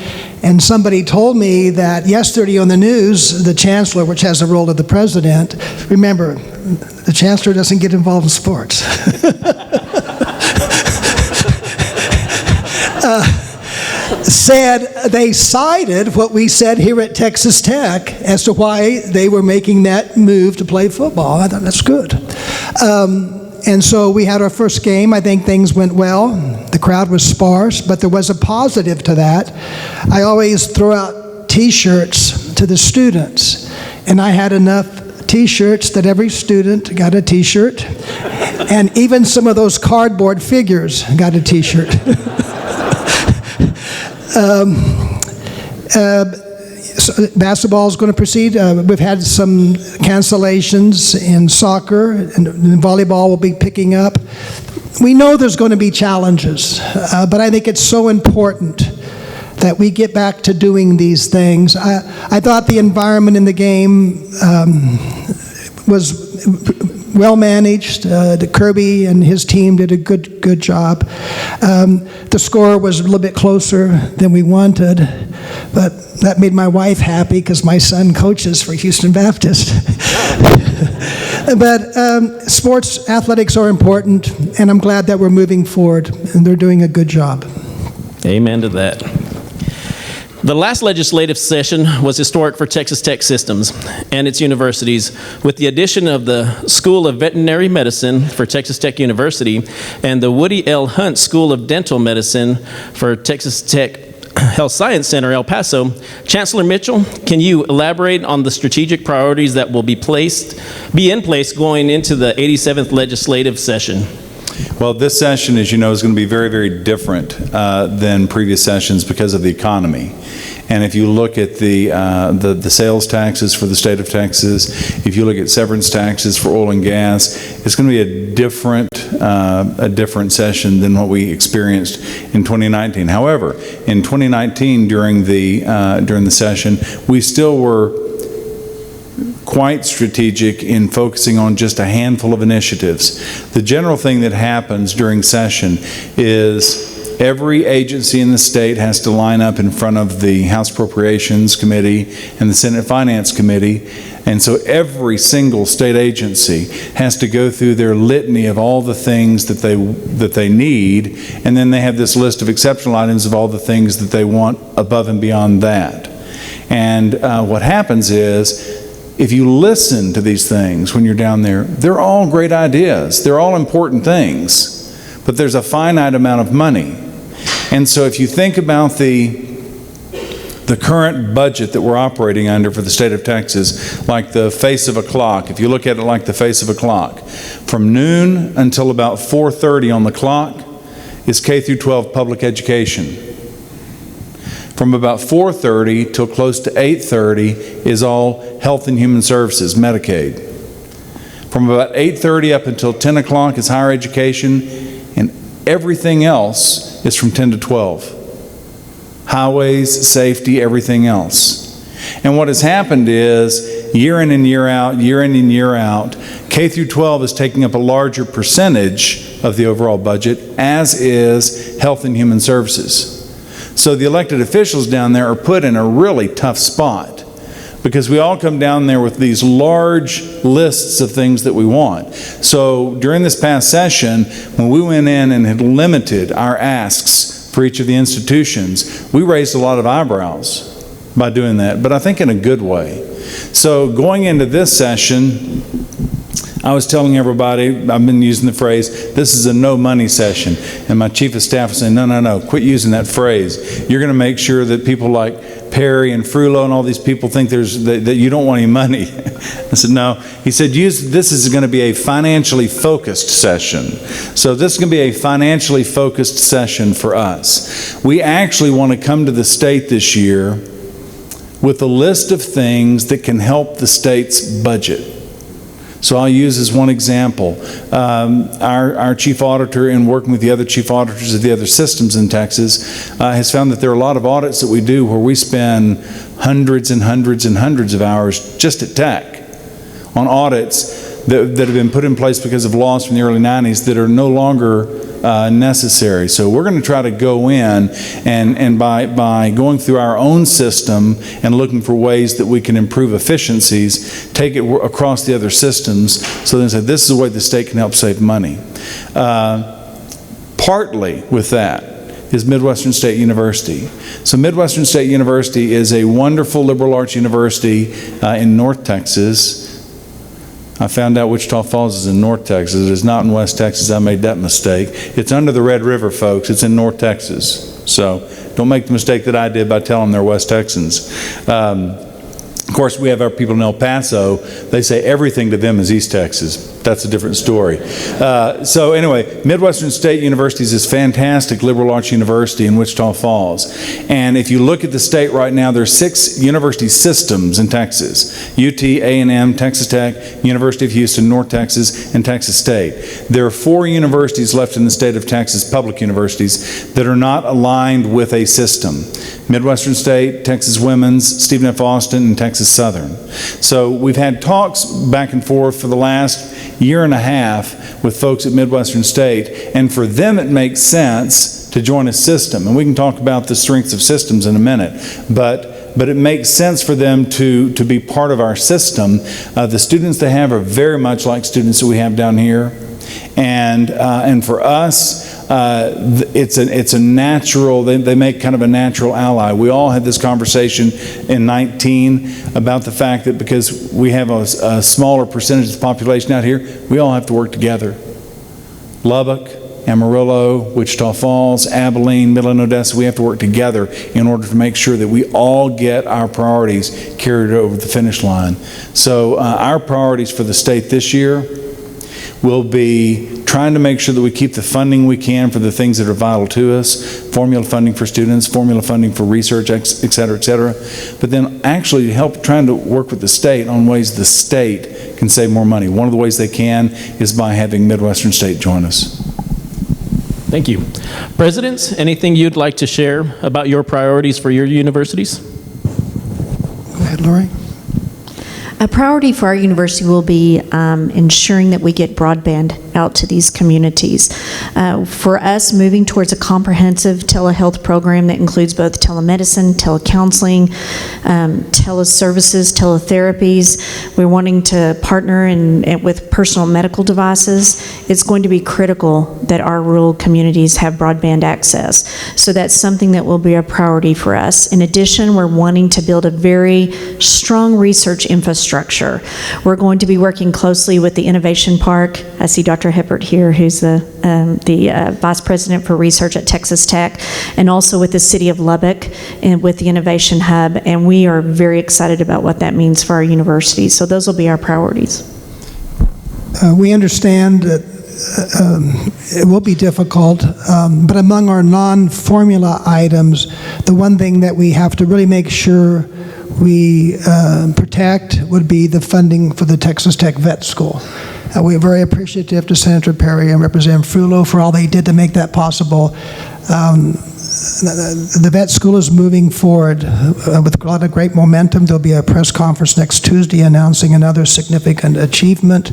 and somebody told me that yesterday on the news, the chancellor, which has the role of the president, remember, the chancellor doesn't get involved in sports. Said they cited what we said here at Texas Tech as to why they were making that move to play football. I thought that's good. And so we had our first game. I think things went well. The crowd was sparse, but there was a positive to that. I always throw out T-shirts to the students, and I had enough T-shirts that every student got a T-shirt, and even some of those cardboard figures got a T-shirt. So basketball is going to proceed. We've had some cancellations in soccer, and volleyball will be picking up. We know there's going to be challenges, but I think it's so important that we get back to doing these things. I thought the environment in the game was well managed. Kirby and his team did a good job. The score was a little bit closer than we wanted, but that made my wife happy because my son coaches for Houston Baptist. But sports athletics are important, and I'm glad that we're moving forward, and they're doing a good job. Amen to that. The last legislative session was historic for Texas Tech Systems and its universities, with the addition of the School of Veterinary Medicine for Texas Tech University and the Woody L. Hunt School of Dental Medicine for Texas Tech Health Science Center, El Paso. Chancellor Mitchell, can you elaborate on the strategic priorities that will be in place going into the 87th legislative session? Well, this session, as you know, is going to be very, very different than previous sessions because of the economy. And if you look at the sales taxes for the state of Texas, if you look at severance taxes for oil and gas, it's going to be a different session than what we experienced in 2019. However, in 2019, during the session, we still were quite strategic in focusing on just a handful of initiatives. The general thing that happens during session is every agency in the state has to line up in front of the House Appropriations Committee and the Senate Finance Committee, and so every single state agency has to go through their litany of all the things that they need, and then they have this list of exceptional items of all the things that they want above and beyond that. And what happens is, if you listen to these things when you're down there, they're all great ideas. They're all important things, but there's a finite amount of money. And so if you think about the current budget that we're operating under for the state of Texas, like the face of a clock, if you look at it like the face of a clock, from noon until about 4:30 on the clock is K through 12 public education. From about 4:30 till close to 8:30 is all Health and Human Services, Medicaid. From about 8:30 up until 10 o'clock is higher education, and everything else is from 10 to 12. Highways, safety, everything else. And what has happened is, year in and year out, K through 12 is taking up a larger percentage of the overall budget, as is Health and Human Services. So the elected officials down there are put in a really tough spot, because we all come down there with these large lists of things that we want. So during this past session, when we went in and had limited our asks for each of the institutions, we raised a lot of eyebrows by doing that, but I think in a good way. So going into this session, I was telling everybody, I've been using the phrase, this is a no money session. And my chief of staff was saying, no, quit using that phrase. You're going to make sure that people like Perry and Frullo and all these people think that you don't want any money. I said, no. He said, this is going to be a financially focused session. So this is going to be a financially focused session for us. We actually want to come to the state this year with a list of things that can help the state's budget. So I'll use as one example, our chief auditor, in working with the other chief auditors of the other systems in Texas, has found that there are a lot of audits that we do where we spend hundreds and hundreds and hundreds of hours just at Tech on audits that have been put in place because of laws from the early 90s that are no longer necessary. So we're going to try to go in and by going through our own system and looking for ways that we can improve efficiencies, take it across the other systems, so then say this is the way the state can help save money. Partly with that is Midwestern State University. So Midwestern State University is a wonderful liberal arts university in North Texas. I found out Wichita Falls is in North Texas. It is not in West Texas. I made that mistake. It's under the Red River, folks. It's in North Texas. So don't make the mistake that I did by telling them they're West Texans. Of course, we have our people in El Paso. They say everything to them is East Texas. That's a different story. So anyway, Midwestern State University is this fantastic liberal arts university in Wichita Falls. And if you look at the state right now, there are 6 university systems in Texas. UT, A&M, Texas Tech, University of Houston, North Texas, and Texas State. There are 4 universities left in the state of Texas, public universities, that are not aligned with a system. Midwestern State, Texas Women's, Stephen F. Austin, and Texas Southern. So we've had talks back and forth for the last year and a half with folks at Midwestern State, and for them it makes sense to join a system. And we can talk about the strengths of systems in a minute, but it makes sense for them to be part of our system. The students they have are very much like students that we have down here, and for us, it's a natural, they make kind of a natural ally. We all had this conversation in 19 about the fact that because we have a smaller percentage of the population out here, we all have to work together. Lubbock, Amarillo, Wichita Falls, Abilene, Midland, Odessa, we have to work together in order to make sure that we all get our priorities carried over the finish line. So our priorities for the state this year will be trying to make sure that we keep the funding we can for the things that are vital to us, formula funding for students, formula funding for research, et cetera, but then actually help trying to work with the state on ways the state can save more money. One of the ways they can is by having Midwestern State join us. Thank you. Presidents, anything you'd like to share about your priorities for your universities? Go ahead, Lori. A priority for our university will be ensuring that we get broadband out to these communities. For us, moving towards a comprehensive telehealth program that includes both telemedicine, telecounseling, teleservices, teletherapies. We're wanting to partner with personal medical devices. It's going to be critical that our rural communities have broadband access. So that's something that will be a priority for us. In addition, we're wanting to build a very strong research infrastructure. We're going to be working closely with the Innovation Park. I see Dr. Heppert here, who's the Vice President for Research at Texas Tech, and also with the City of Lubbock and with the Innovation Hub, and we are very excited about what that means for our university. So those will be our priorities. We understand that it will be difficult, but among our non-formula items, the one thing that we have to really make sure we protect would be the funding for the Texas Tech Vet School. We're very appreciative to Senator Perry and Representative Frullo for all they did to make that possible. The vet school is moving forward with a lot of great momentum. There'll be a press conference next Tuesday announcing another significant achievement.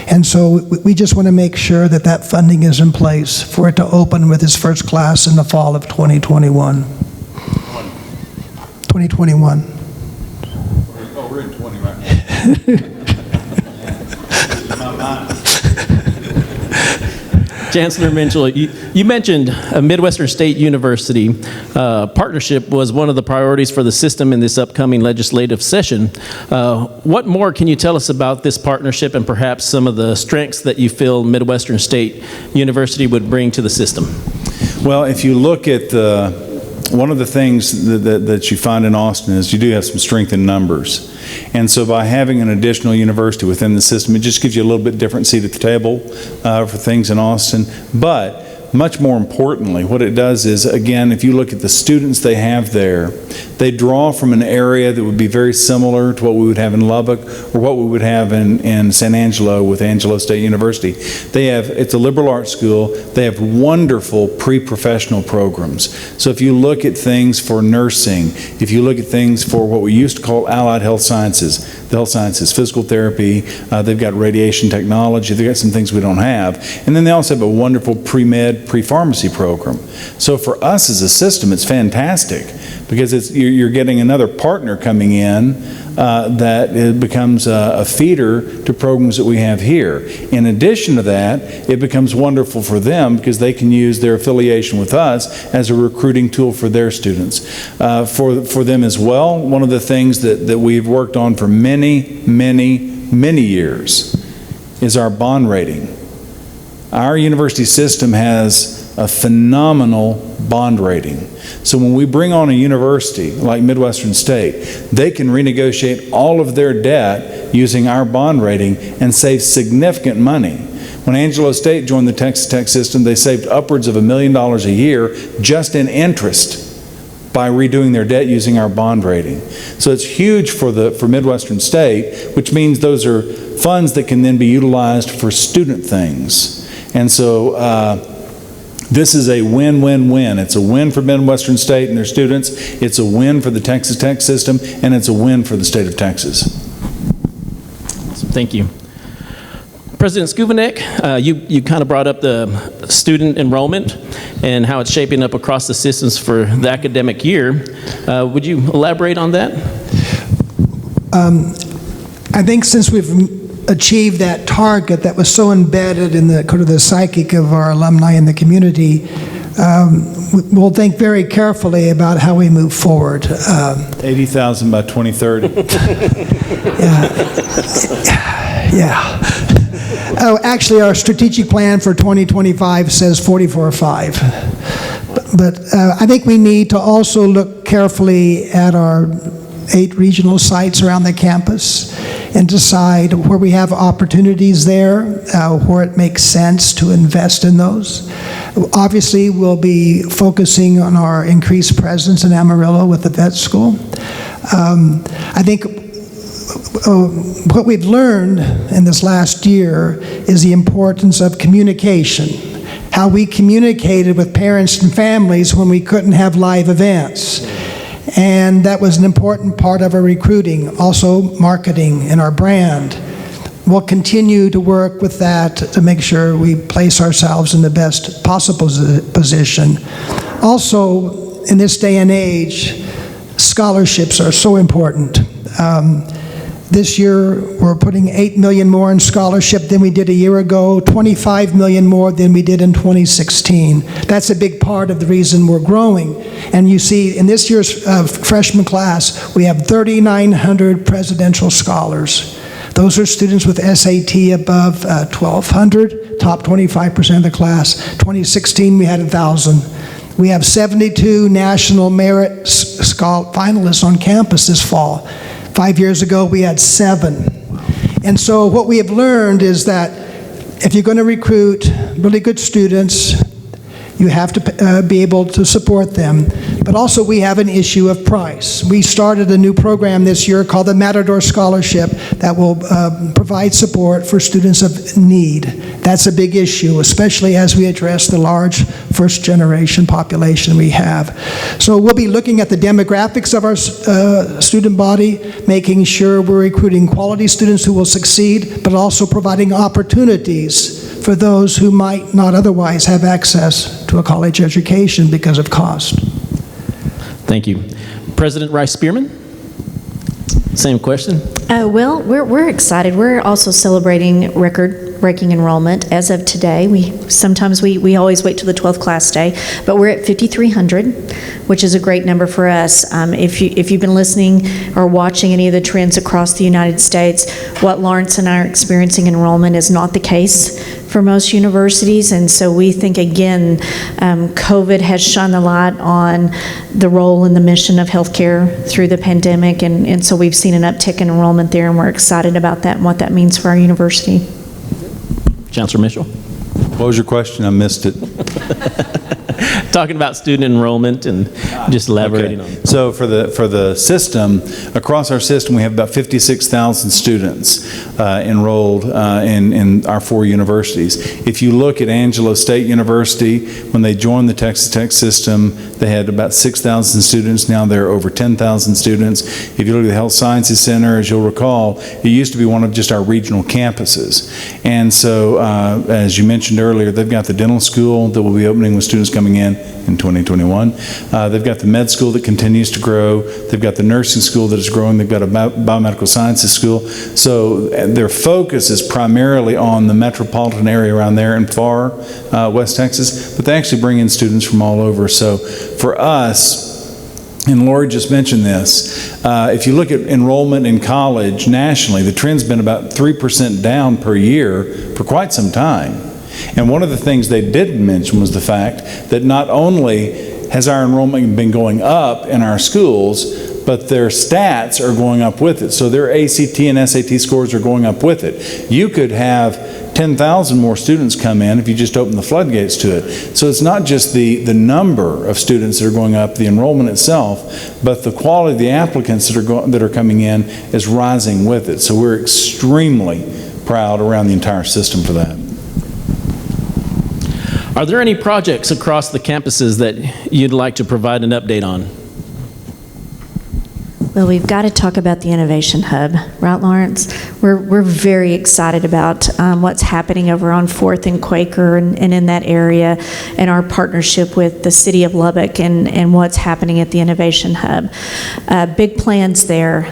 And so we just want to make sure that that funding is in place for it to open with its first class in the fall of 2021. 2021. Oh, we're in 20 right now. Chancellor Mitchell, you mentioned Midwestern State University partnership was one of the priorities for the system in this upcoming legislative session. What more can you tell us about this partnership and perhaps some of the strengths that you feel Midwestern State University would bring to the system? Well, if you look at one of the things that you find in Austin is you do have some strength in numbers. And so by having an additional university within the system, it just gives you a little bit different seat at the table for things in Austin. But much more importantly, what it does is, again, if you look at the students they have there, they draw from an area that would be very similar to what we would have in Lubbock or what we would have in San Angelo with Angelo State University. It's a liberal arts school. They have wonderful pre-professional programs. So if you look at things for nursing, if you look at things for what we used to call allied health sciences, the health sciences, physical therapy, they've got radiation technology, they've got some things we don't have. And then they also have a wonderful pre-med, pre-pharmacy program. So for us as a system, it's fantastic because you're getting another partner coming in that it becomes a feeder to programs that we have here. In addition to that, it becomes wonderful for them because they can use their affiliation with us as a recruiting tool for their students. For them as well, one of the things that we've worked on for many years is our bond rating. Our university system has a phenomenal bond rating. So when we bring on a university like Midwestern State, they can renegotiate all of their debt using our bond rating and save significant money. When Angelo State joined the Texas Tech system, they saved upwards of $1 million a year just in interest by redoing their debt using our bond rating. So it's huge for Midwestern State, which means those are funds that can then be utilized for student things. And so this is a win-win-win. It's a win for Midwestern State and their students, it's a win for the Texas Tech system, and it's a win for the state of Texas. Thank you. President Schovanec, you kind of brought up the student enrollment and how it's shaping up across the systems for the academic year. Would you elaborate on that? I think since we've achieved that target that was so embedded in the kind of the psychic of our alumni in the community, we'll think very carefully about how we move forward. 80,000 by 2030. Yeah. Oh, actually, our strategic plan for 2025 says 44.5. But I think we need to also look carefully at our 8 regional sites around the campus and decide where we have opportunities there, where it makes sense to invest in those. Obviously, we'll be focusing on our increased presence in Amarillo with the vet school. I think what we've learned in this last year is the importance of communication, how we communicated with parents and families when we couldn't have live events. And that was an important part of our recruiting, also marketing and our brand. We'll continue to work with that to make sure we place ourselves in the best possible position. Also, in this day and age, scholarships are so important. This year, we're putting $8 million more in scholarship than we did a year ago, $25 million more than we did in 2016. That's a big part of the reason we're growing. And you see, in this year's freshman class, we have 3,900 presidential scholars. Those are students with SAT above 1,200, top 25% of the class. 2016, we had 1,000. We have 72 national merit finalists on campus this fall. 5 years ago, we had 7. And so what we have learned is that if you're going to recruit really good students, you have to be able to support them. But also we have an issue of price. We started a new program this year called the Matador Scholarship that will provide support for students of need. That's a big issue, especially as we address the large first-generation population we have. So we'll be looking at the demographics of our student body, making sure we're recruiting quality students who will succeed, but also providing opportunities for those who might not otherwise have access to a college education because of cost. Thank you. President Rice-Spearman, same question. Well, we're excited. We're also celebrating record-breaking enrollment as of today. We always wait till the 12th class day, but we're at 5,300, which is a great number for us. If you've been listening or watching any of the trends across the United States, what Lawrence and I are experiencing in enrollment is not the case for most universities, and so we think, again, COVID has shone the light on the role and the mission of healthcare through the pandemic, and so we've seen an uptick in enrollment there, and we're excited about that and what that means for our university. Chancellor Mitchell. What was your question? I missed it. Talking about student enrollment and just elaborating on it. So for the system, across our system, we have about 56,000 students enrolled in our 4 universities. If you look at Angelo State University, when they joined the Texas Tech system, they had about 6,000 students. Now there are over 10,000 students. If you look at the Health Sciences Center, as you'll recall, it used to be one of just our regional campuses. And so, as you mentioned earlier, they've got the dental school that will be opening with students coming in 2021. They've got the med school that continues to grow. They've got the nursing school that is growing. They've got a biomedical sciences school. So their focus is primarily on the metropolitan area around there in far West Texas, but they actually bring in students from all over. So for us, and Lori just mentioned this, if you look at enrollment in college nationally, the trend's been about 3% down per year for quite some time. And one of the things they didn't mention was the fact that not only has our enrollment been going up in our schools, but their stats are going up with it. So their ACT and SAT scores are going up with it. You could have 10,000 more students come in if you just open the floodgates to it. So it's not just the number of students that are going up, the enrollment itself, but the quality of the applicants that are coming in is rising with it. So we're extremely proud around the entire system for that. Are there any projects across the campuses that you'd like to provide an update on? Well, we've got to talk about the Innovation Hub, right, Lawrence? We're very excited about what's happening over on 4th and Quaker and in that area, and our partnership with the City of Lubbock and what's happening at the Innovation Hub. Big plans there.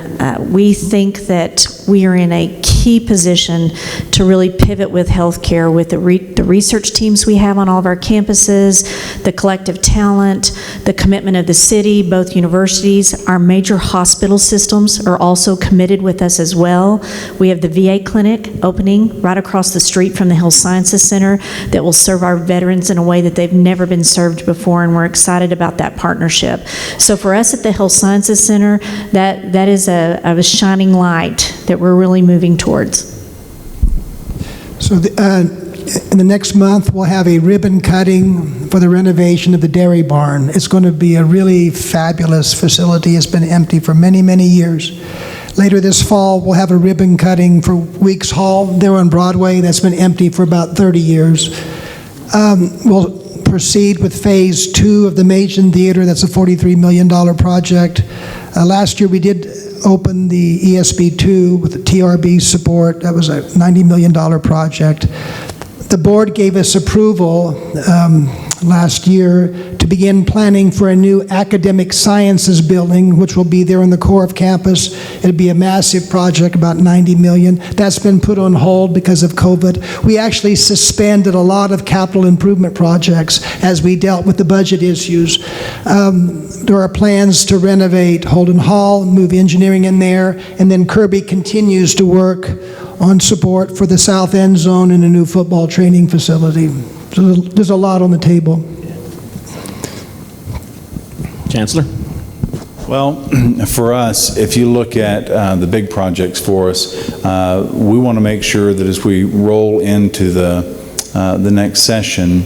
We think that we are in a key position to really pivot with healthcare with the research teams we have on all of our campuses, the collective talent, the commitment of the city, both universities. Our major hospital systems are also committed with us as well. We have the VA clinic opening right across the street from the Health Sciences Center that will serve our veterans in a way that they've never been served before, and we're excited about that partnership. So for us at the Health Sciences Center, that is a shining light that we're really moving towards. So in the next month, we'll have a ribbon cutting for the renovation of the dairy barn. It's going to be a really fabulous facility. It's been empty for many, many years. Later this fall, we'll have a ribbon cutting for Weeks Hall there on Broadway. That's been empty for about 30 years. We'll proceed with phase 2 of the Machen Theater. That's a $43 million project. Last year, we did open the ESB2 with the TRB support. That was a $90 million project. The board gave us approval last year to begin planning for a new academic sciences building, which will be there in the core of campus. It'll be a massive project, about $90 million. That's been put on hold because of COVID. We actually suspended a lot of capital improvement projects as we dealt with the budget issues. There are plans to renovate Holden Hall, move engineering in there, and then Kirby continues to work on support for the South End Zone and a new football training facility. So there's a lot on the table. Chancellor? Well, for us, if you look at the big projects for us, we want to make sure that as we roll into the next session,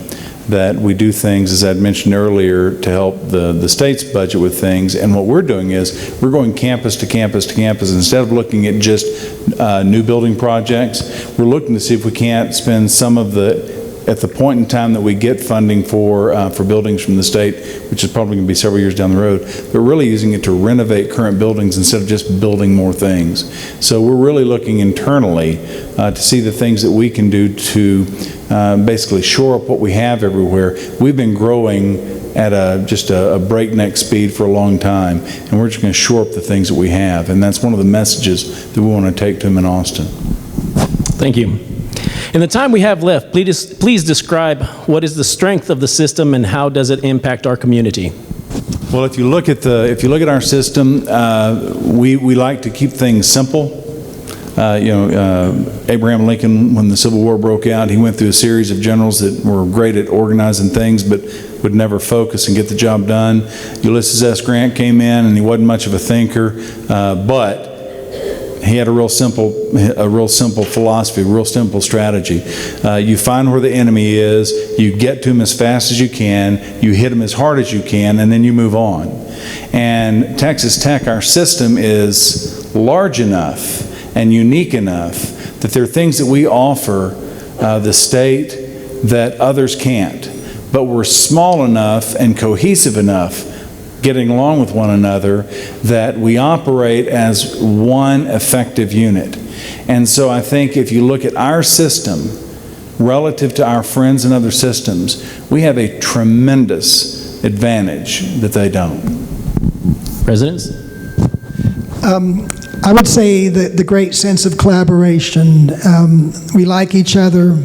that we do things, as I'd mentioned earlier, to help the state's budget with things. And what we're doing is we're going campus to campus to campus. Instead of looking at just new building projects, we're looking to see if we can't spend some of at the point in time that we get funding for buildings from the state, which is probably going to be several years down the road, but really using it to renovate current buildings instead of just building more things. So we're really looking internally to see the things that we can do to basically shore up what we have everywhere. We've been growing at just a breakneck speed for a long time, and we're just going to shore up the things that we have. And that's one of the messages that we want to take to them in Austin. Thank you. In the time we have left, please describe what is the strength of the system and how does it impact our community? Well, if you look at our system, we like to keep things simple. Abraham Lincoln, when the Civil War broke out, he went through a series of generals that were great at organizing things, but would never focus and get the job done. Ulysses S. Grant came in, and he wasn't much of a thinker, but he had a real simple philosophy, a real simple strategy. You find where the enemy is, you get to him as fast as you can, you hit him as hard as you can, and then you move on. And Texas Tech, our system is large enough and unique enough that there are things that we offer the state that others can't. But we're small enough and cohesive enough, getting along with one another, that we operate as one effective unit. And so I think if you look at our system relative to our friends in other systems, we have a tremendous advantage that they don't. Presidents? I would say the great sense of collaboration. We like each other.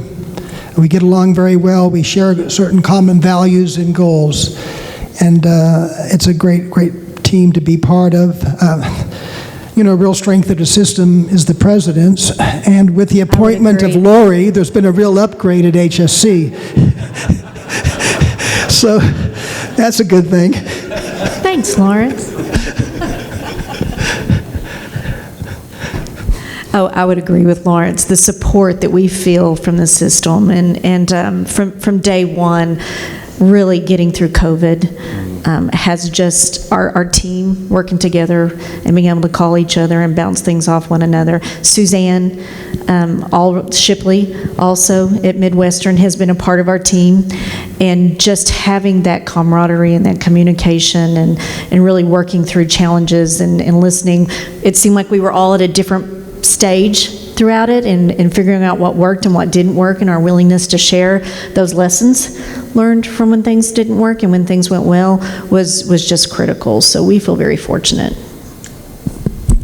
We get along very well. We share certain common values and goals. And it's a great team to be part of. A real strength of the system is the president's, and with the appointment of agree. Lori, there's been a real upgrade at HSC. So that's a good thing. Thanks, Lawrence. Oh, I would agree with Lawrence. The support that we feel from the system, and from day one, really getting through COVID, has just our team working together and being able to call each other and bounce things off one another. Suzanne Shipley, also at Midwestern, has been a part of our team, and just having that camaraderie and that communication and really working through challenges and listening. It seemed like we were all at a different stage throughout it, and figuring out what worked and what didn't work, and our willingness to share those lessons learned from when things didn't work and when things went well was just critical. So we feel very fortunate.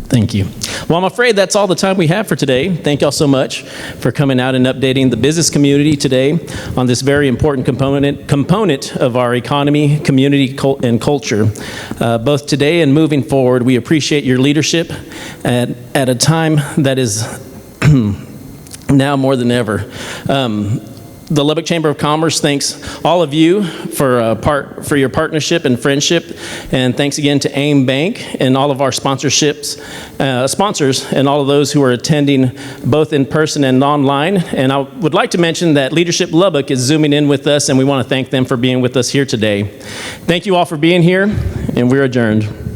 Thank you. Well, I'm afraid that's all the time we have for today. Thank y'all so much for coming out and updating the business community today on this very important component of our economy, community, and culture. Both today and moving forward, we appreciate your leadership at a time that is now more than ever. The Lubbock Chamber of Commerce thanks all of you for your partnership and friendship, and thanks again to AIM Bank and all of our sponsors, and all of those who are attending both in person and online. And I would like to mention that Leadership Lubbock is zooming in with us, and we want to thank them for being with us here today. Thank you all for being here, and we're adjourned.